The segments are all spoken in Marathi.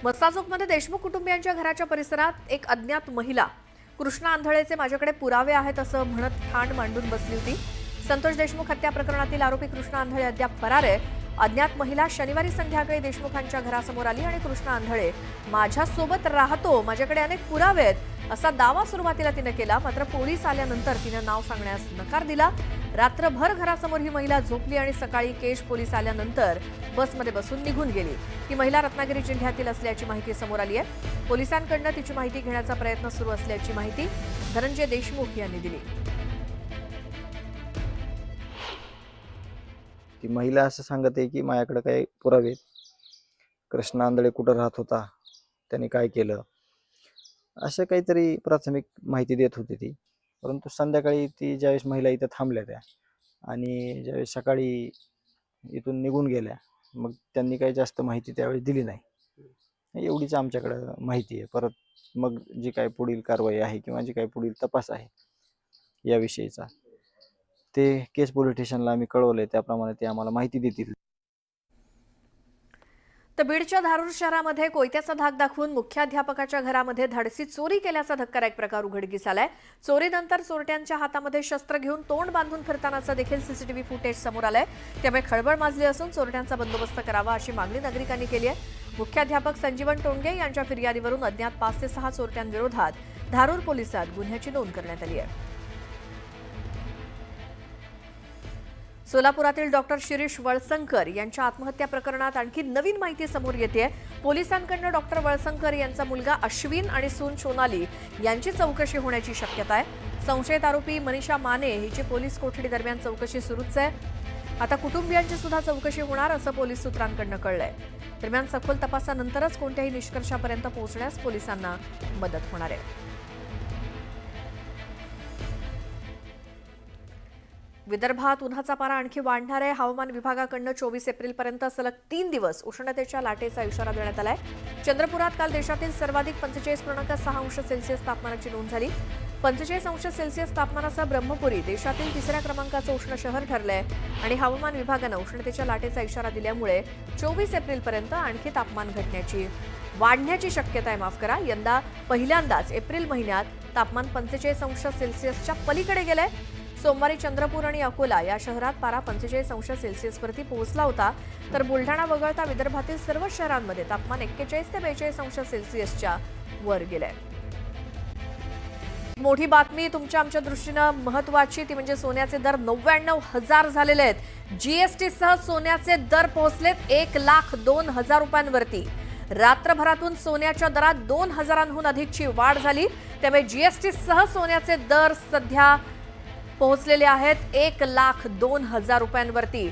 मस्ताचोकमध्ये देशमुख कुटुंबियांच्या घराच्या परिसरात एक अज्ञात महिला कृष्णा आंधळेचे माझ्याकडे पुरावे आहेत असं म्हणत ठाण मांडून बसली होती। संतोष देशमुख हत्या प्रकरणातील आरोपी कृष्णा आंधळे अद्याप फरार आहे। अज्ञात महिला शनिवारी संध्याकाळी देशमुखांच्या घरासमोर आली आणि कृष्णा आंधळे माझ्यासोबत राहतो, माझ्याकडे अनेक पुरावे आहेत असा दावा सुरुवातीला तिने केला। मात्र पोलीस आल्यानंतर तिने नाव सांगण्यास नकार दिला। रात्रभर घरासमोर ही महिला झोपली आणि सकाळी केश पोलीस आल्यानंतर बसमध्ये बसून निघून गेली। ही महिला रत्नागिरी जिल्ह्यातील असल्याची माहिती समोर आली आहे। पोलिसांकडून तिची माहिती घेण्याचा प्रयत्न सुरू असल्याची माहिती धनंजय देशमुख यांनी दिली। ती महिला असं सांगत आहे की माझ्याकडे काही पुरावे आहेत, कृष्णा आंधळे कुठं राहत होता, त्याने काय केलं, असं काहीतरी प्राथमिक माहिती देत होती ती। परंतु संध्याकाळी ती ज्यावेळेस महिला इथं थांबल्या त्या आणि ज्यावेळेस सकाळी इथून निघून गेल्या, मग त्यांनी काही जास्त माहिती त्यावेळेस दिली नाही। एवढीच आमच्याकडे माहिती आहे। परत मग जी काही पुढील कारवाई आहे किंवा जी काही पुढील तपास आहे याविषयीचा ते केस पोलीस स्टेशनला आम्ही कळवले, त्याप्रमाणे ते आम्हाला माहिती देतील। तर बीडच्या धारूर शहरामध्ये कोयत्याचा धाक दाखवून मुख्याध्यापकाच्या घरामध्ये धाडसी चोरी केल्याचा धक्कादायक प्रकार उघडकीस आलाय। चोरीनंतर चोरट्यांच्या हातामध्ये शस्त्र घेऊन तोंड बांधून फिरतानाचा देखील सीसीटीव्ही फुटेज समोर आलाय। त्यामुळे खळबळ माजली असून चोरट्यांचा बंदोबस्त करावा अशी मागणी नागरिकांनी केली आहे। मुख्याध्यापक संजीवन टोंगे यांच्या फिर्यादीवरून अज्ञात 5 ते 6 चोरट्यांविरोधात धारूर पोलिसात गुन्ह्याची नोंद करण्यात आली आहे। सोलापुरातील डॉक्टर शिरीष वळसंकर यांच्या आत्महत्या प्रकरणात आणखी नवीन माहिती समोर येते। पोलिसांकडून डॉक्टर वळसंकर यांचा मुलगा अश्विन आणि सून सोनाली यांची चौकशी होण्याची शक्यता आहे। संशयित आरोपी मनीषा माने हिची पोलीस कोठडी दरम्यान चौकशी सुरूच आहे। आता कुटुंबियांची सुद्धा चौकशी होणार असं पोलीस सूत्रांकडून कळलंय। दरम्यान सखोल तपासानंतरच कोणत्याही निष्कर्षापर्यंत पोहोचण्यास पोलिसांना मदत होणार आहे। विदर्भात उन्हाचा पारा आणखी वाढणार आहे। हवामान विभागाकडून 24 एप्रिलपर्यंत सलग 3 दिवस उष्णतेच्या लाटेचा इशारा देण्यात आलाय। चंद्रपुरात काल देशातील सर्वाधिक 45.6 अंश सेल्सिअस तापमानाची नोंद झाली। 45 अंश सेल्सिअस तापमानासह ब्रह्मपुरी देशातील 3ऱ्या क्रमांकाचं उष्ण शहर ठरलंय आणि हवामान विभागानं उष्णतेच्या लाटेचा इशारा दिल्यामुळे 24 एप्रिलपर्यंत आणखी तापमान वाढण्याची शक्यता आहे। यंदा पहिल्यांदाच एप्रिल महिन्यात तापमान 45 अंश सेल्सिअसच्या पलीकडे गेलंय। सोमवारी चंद्रपूर आणि अकोला या शहरात पारा 45 अंश सेल्सिअसवरती पोहोचला होता, तर बुलढाणा वगळता विदर्भातील सर्व शहरांमध्ये तापमान 41 ते 42 अंश सेल्सिअसच्या वर गेलंय। मोठी बातमी तुमच्या आमच्या दृष्टीनं महत्त्वाची ती म्हणजे सोन्याचे दर 99,000 झालेले आहेत। जीएसटी सह सोन्याचे दर पोहोचलेत 1,02,000 रुपयांवरती। रात्रभरातून सोन्याच्या दरात 2,000हून अधिकची वाढ झाली। त्यामुळे जीएसटी सह सोन्याचे दर सध्या पोहोचलेले आहेत 1,02,000 रुपयांवरती।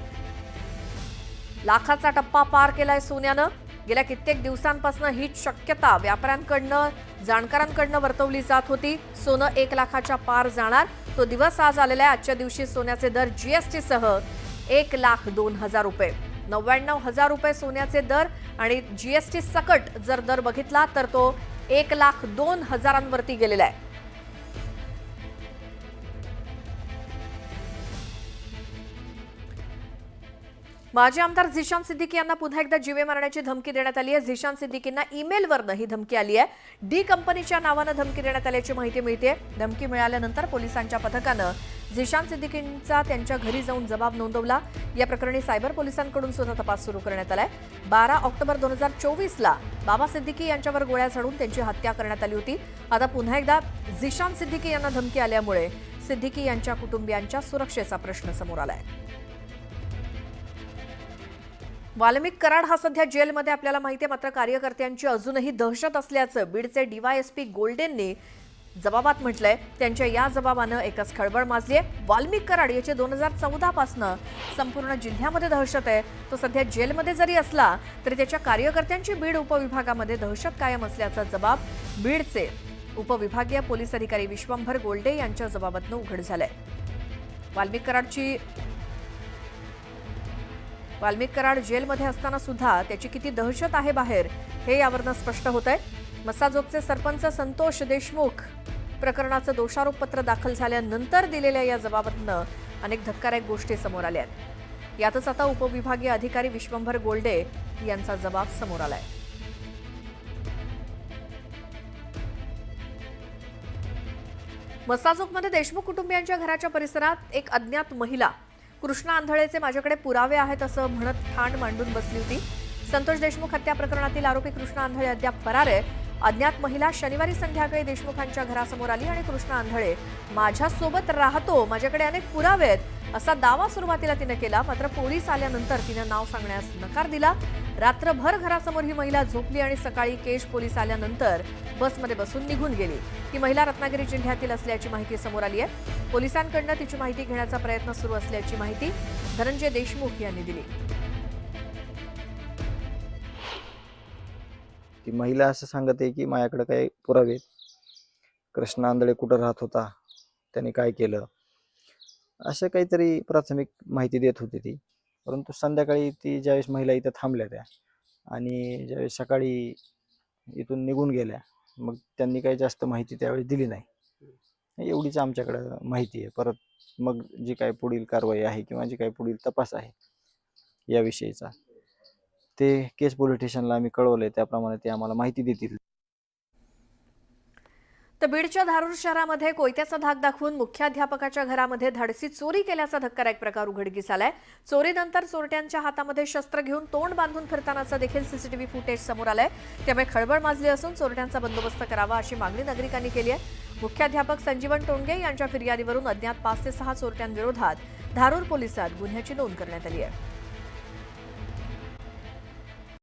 लाखाचा टप्पा पार केलाय सोन्यानं। गेल्या कित्येक दिवसांपासून हीच शक्यता व्यापाऱ्यांकडनं जाणकारांकडनं वर्तवली जात होती। सोनं 1 लाखाच्या पार जाणार तो दिवस आज आलेला आहे। आजच्या दिवशी सोन्याचे दर जीएसटी सह 1,02,000 रुपये, 99,000 रुपये सोन्याचे दर आणि जीएसटी सकट जर दर बघितला तर तो 1,02,000 गेलेला आहे। माजी आमदार झिशान सिद्दीकी यांना पुन्हा एकदा जीवे मारण्याची धमकी देण्यात आली आहे। झिशान सिद्दीकींना ईमेलवरनं ही धमकी आली आहे। डी कंपनीच्या नावानं धमकी देण्यात आल्याची माहिती मिळते। धमकी मिळाल्यानंतर पोलिसांच्या पथकानं झिशान सिद्दीकींचा त्यांच्या घरी जाऊन जबाब नोंदवला। या प्रकरणी सायबर पोलिसांकडून सुद्धा तपास सुरू करण्यात आलाय। 12 ऑक्टोबर 2024ला बाबा सिद्दीकी यांच्यावर गोळ्या झाडून त्यांची हत्या करण्यात आली होती। आता पुन्हा एकदा झिशान सिद्दीकी यांना धमकी आल्यामुळे सिद्दीकी यांच्या कुटुंबियांच्या सुरक्षेचा प्रश्न समोर आलाय। वाल्मिक कराड हा सध्या जेलमध्ये आपल्याला माहिती आहे, मात्र कार्यकर्त्यांची अजूनही दहशत असल्याचं बीडचे डीवायएसपी गोल्डेंनी जबाबात म्हटलंय। त्यांच्या या जबाबानं एकच खळबळ माजली आहे। वाल्मिक कराड याची 2014 पासून संपूर्ण जिल्ह्यामध्ये दहशत आहे। तो सध्या जेलमध्ये जरी असला तरी त्याच्या कार्यकर्त्यांची बीड उपविभागामध्ये दहशत कायम असल्याचा जबाब बीडचे उपविभागीय पोलीस अधिकारी विश्वंभर गोल्डे यांच्या जबाबातनं उघड झालंय। वाल्मिक कराड जेलमध्ये असताना सुद्धा त्याची किती दहशत आहे बाहेर हे यावरनं स्पष्ट होतंय। मस्साजोगचे सरपंच संतोष देशमुख प्रकरणाचं दोषारोपपत्र दाखल झाल्यानंतर दिलेल्या या जबाबातनं अनेक धक्कादायक गोष्टी समोर आल्या आहेत। यातच आता उपविभागीय अधिकारी विश्वंभर गोल्डे यांचा जबाब समोर आलाय। मस्ताचोकमध्ये देशमुख कुटुंबियांच्या घराच्या परिसरात एक अज्ञात महिला कृष्णा आंधळेचे माझ्याकडे पुरावे आहेत असं म्हणत ठाण मांडून बसली होती. संतोष देशमुख हत्या प्रकरणातील आरोपी कृष्णा आंधळे अद्याप फरार आहे. अज्ञात महिला शनिवारी संध्याकाळी देशमुखांच्या घरासमोर आली आणि कृष्णा आंधळे माझ्यासोबत राहतो, माझ्याकडे अनेक पुरावे आहेत असा दावा सुरुवातीला तिने केला. मात्र पोलीस आल्यानंतर तिने नाव सांगण्यास नकार दिला. रात्रभर घरासमोर ही महिला झोपली आणि सकाळी केश पोलीस आल्यानंतर बसमध्ये बसून निघून गेली. ही महिला रत्नागिरी जिल्ह्यातील असल्याची माहिती समोर आली आहे. पोलिसांकडून तिची माहिती घेण्याचा प्रयत्न सुरू असल्याची माहिती धनंजय देशमुख यांनी दिली. ती महिला असं सांगत आहे की माझ्याकडे काही पुरावे आहेत. कृष्णा आंधळे कुठं राहत होता, त्याने काय केलं, असं काहीतरी प्राथमिक माहिती देत होती ती. परंतु संध्याकाळी ती ज्यावेळेस महिला इथं थांबल्या त्या आणि ज्यावेळेस सकाळी इथून निघून गेल्या, मग त्यांनी काही जास्त माहिती त्यावेळेस दिली नाही. एवढीच आमच्याकडं माहिती आहे. परत मग जी काही पुढील कारवाई आहे किंवा जी काही पुढील तपास आहे याविषयीचा, ते केस पोलीस स्टेशनला आम्ही कळवले, त्याप्रमाणे ते आम्हाला माहिती देतील. तर बीडच्या धारूर शहरामध्ये कोयत्याचा धाक दाखवून मुख्याध्यापकाच्या घरामध्ये धाडसी चोरी केल्याचा धक्कादायक प्रकार उघडकीस आलाय. चोरीनंतर चोरट्यांच्या हातामध्ये शस्त्र घेऊन तोंड बांधून फिरतानाचा देखील सीसीटीव्ही फुटेज समोर आलंय. त्यामुळे खळबळ माजली असून चोरट्यांचा बंदोबस्त करावा अशी मागणी नागरिकांनी केली आहे. मुख्याध्यापक संजीवन टोणगे यांच्या फिर्यादीवरून अज्ञात 5 ते 6 चोरट्यांविरोधात धारूर पोलिसात गुन्ह्याची नोंद करण्यात आली आहे.